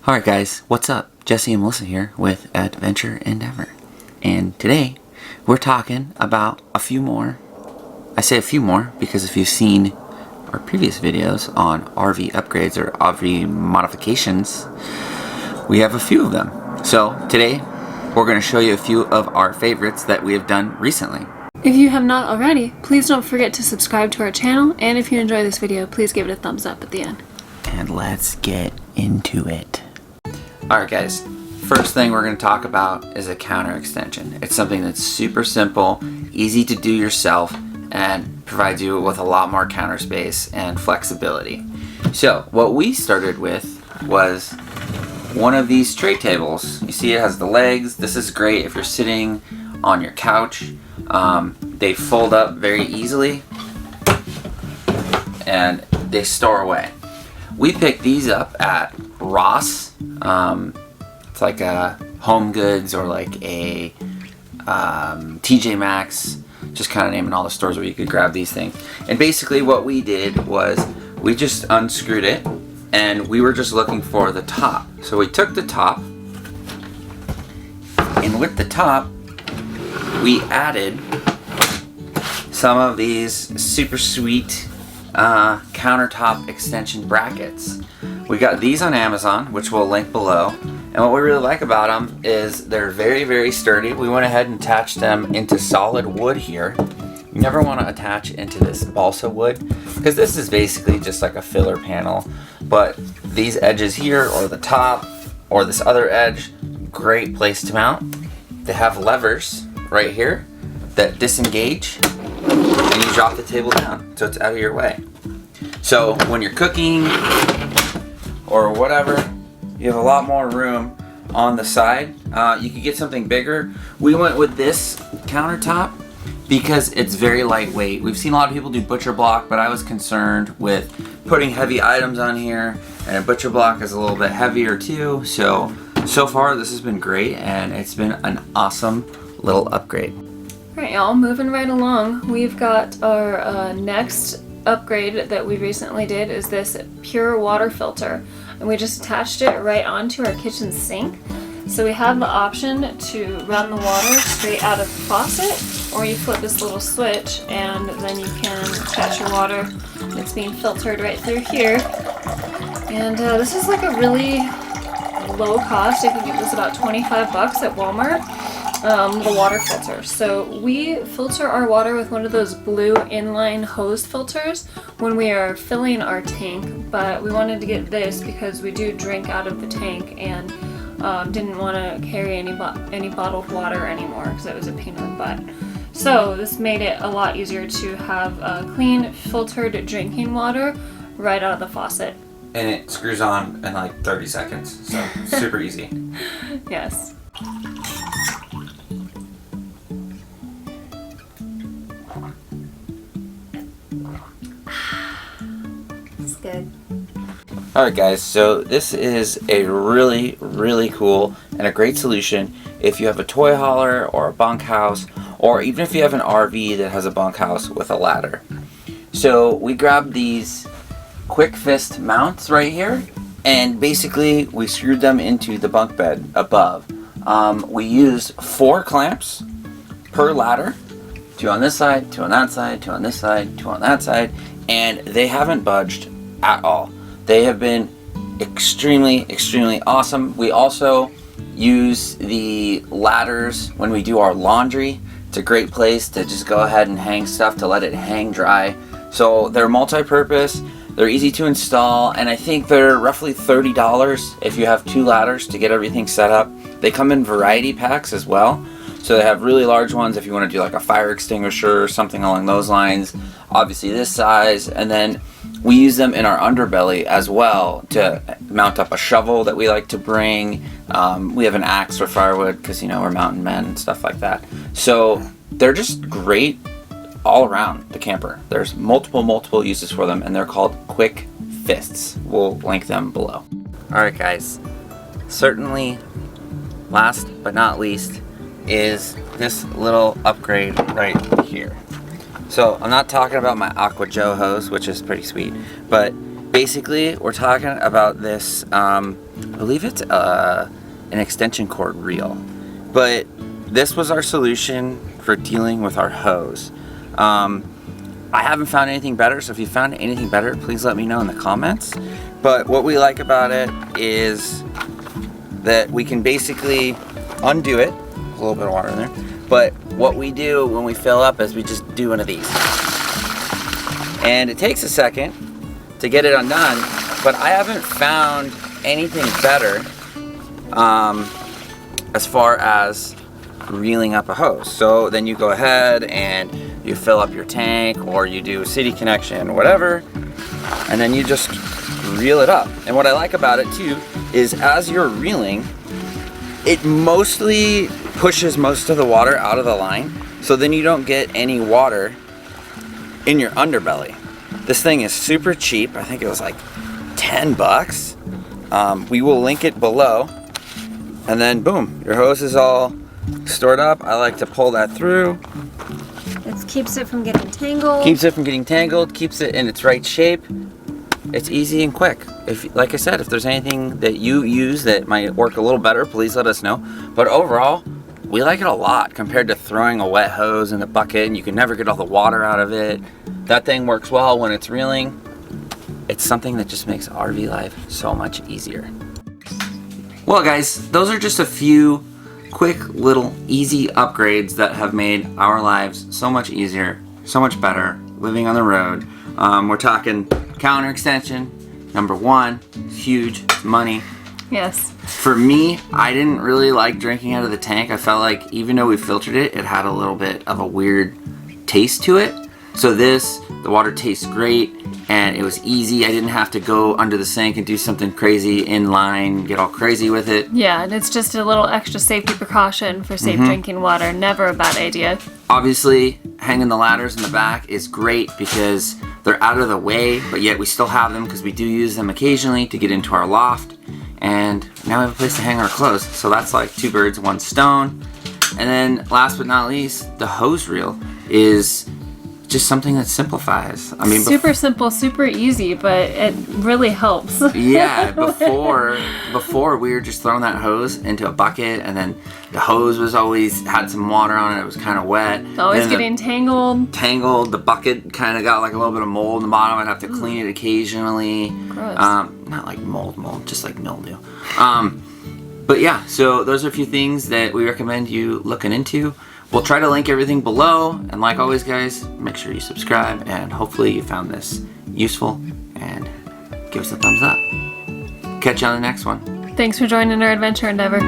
Alright guys, what's up? Jesse and Melissa here with Adventure Endeavor. And today, we're talking about a few more. I say a few more because if you've seen our previous videos on RV upgrades or RV modifications, we have a few of them. So today, we're going to show you a few of our favorites that we have done recently. If you have not already, please don't forget to subscribe to our channel, and if you enjoy this video, please give it a thumbs up at the end. And let's get into it. Alright guys, first thing we're going to talk about is a counter extension. It's something that's super simple, easy to do yourself, and provides you with a lot more counter space and flexibility. So what we started with was one of these tray tables. You see it has the legs. This is great if you're sitting on your couch. They fold up very easily and they store away. We picked these up at Ross. It's like a Home Goods or like a TJ Maxx, just kind of naming all the stores where you could grab these things. And basically what we did was we just unscrewed it and we were just looking for the top. So we took the top, and with the top we added some of these super sweet countertop extension brackets. We got these on Amazon, which we'll link below, and what we really like about them is they're very sturdy. We went ahead and attached them into solid wood here. You never want to attach into this balsa wood because this is basically just like a filler panel, but these edges here or the top or this other edge, great place to mount. They have levers right here that disengage and you drop the table down so it's out of your way. So when you're cooking or whatever, you have a lot more room on the side. You could get something bigger. We went with this countertop because it's very lightweight. We've seen a lot of people do butcher block, but I was concerned with putting heavy items on here, and a butcher block is a little bit heavier too. So far this has been great, and it's been an awesome little upgrade. Alright y'all, moving right along, we've got our next upgrade that we recently did is this Pur water filter, and we just attached it right onto our kitchen sink. So we have the option to run the water straight out of the faucet, or you flip this little switch and then you can catch your water. It's being filtered right through here, and this is like a really low cost. I think it was about 25 bucks at Walmart. The water filter. So we filter our water with one of those blue inline hose filters when we are filling our tank, but we wanted to get this because we do drink out of the tank and didn't want to carry any bottled water anymore because it was a pain in the butt. So this made it a lot easier to have clean filtered drinking water right out of the faucet. And it screws on in like 30 seconds, so super easy. Yes. Good. Alright guys, so this is a really cool and a great solution if you have a toy hauler or a bunkhouse, or even if you have an RV that has a bunkhouse with a ladder. So we grabbed these quick fist mounts right here, and basically we screwed them into the bunk bed above. We used 4 clamps per ladder, 2 on this side, 2 on that side, 2 on this side, 2 on that side, and they haven't budged at all. They have been extremely awesome. We also use the ladders when we do our laundry. It's a great place to just go ahead and hang stuff to let it hang dry. So they're multi-purpose, they're easy to install, and I think they're roughly $30 if you have 2 ladders to get everything set up. They come in variety packs as well. So they have really large ones if you want to do like a fire extinguisher or something along those lines. Obviously this size, and then we use them in our underbelly as well to mount up a shovel that we like to bring. We have an axe for firewood because, you know, we're mountain men and stuff like that. So they're just great all around the camper. There's multiple uses for them, and they're called quick fists. We'll link them below. Alright guys, certainly last but not least is this little upgrade right here. So I'm not talking about my Aqua Joe hose, which is pretty sweet, but basically we're talking about this, I believe it's an extension cord reel, but this was our solution for dealing with our hose. I haven't found anything better, so if you found anything better, please let me know in the comments. But what we like about it is that we can basically undo it. There's a little bit of water in there. But what we do when we fill up is we just do one of these. And it takes a second to get it undone, but I haven't found anything better as far as reeling up a hose. So then you go ahead and you fill up your tank, or you do a city connection, whatever, and then you just reel it up. And what I like about it too is as you're reeling, it mostly pushes most of the water out of the line, so then you don't get any water in your underbelly. This thing is super cheap. I think it was like 10 bucks. We will link it below, and then boom, your hose is all stored up. I like to pull that through. It keeps it from getting tangled. Keeps it from getting tangled, keeps it in its right shape. It's easy and quick. If, like I said, if there's anything that you use that might work a little better, please let us know. But overall, we like it a lot compared to throwing a wet hose in the bucket and you can never get all the water out of it. That thing works well when it's reeling. It's something that just makes RV life so much easier. Well guys, those are just a few quick little easy upgrades that have made our lives so much easier, so much better living on the road. We're talking counter extension, #1, huge money. Yes. For me, I didn't really like drinking out of the tank. I felt like even though we filtered it, it had a little bit of a weird taste to it. So this, the water tastes great and it was easy. I didn't have to go under the sink and do something crazy in line, get all crazy with it. Yeah, and it's just a little extra safety precaution for safe drinking water. Never a bad idea. Obviously, hanging the ladders in the back is great because they're out of the way, but yet we still have them because we do use them occasionally to get into our loft. And now we have a place to hang our clothes. So that's like 2 birds, 1 stone. And then last but not least, the hose reel is just something that simplifies. I mean, super simple, super easy, but it really helps. Yeah, before we were just throwing that hose into a bucket, and then the hose was always had some water on it. It was kind of wet. Always getting tangled. The bucket kind of got like a little bit of mold in the bottom. I'd have to clean it occasionally. Gross. Not like mold, just like mildew. But yeah, so those are a few things that we recommend you looking into. We'll try to link everything below, and like always guys, make sure you subscribe, and hopefully you found this useful, and give us a thumbs up. Catch you on the next one. Thanks for joining our adventure endeavor.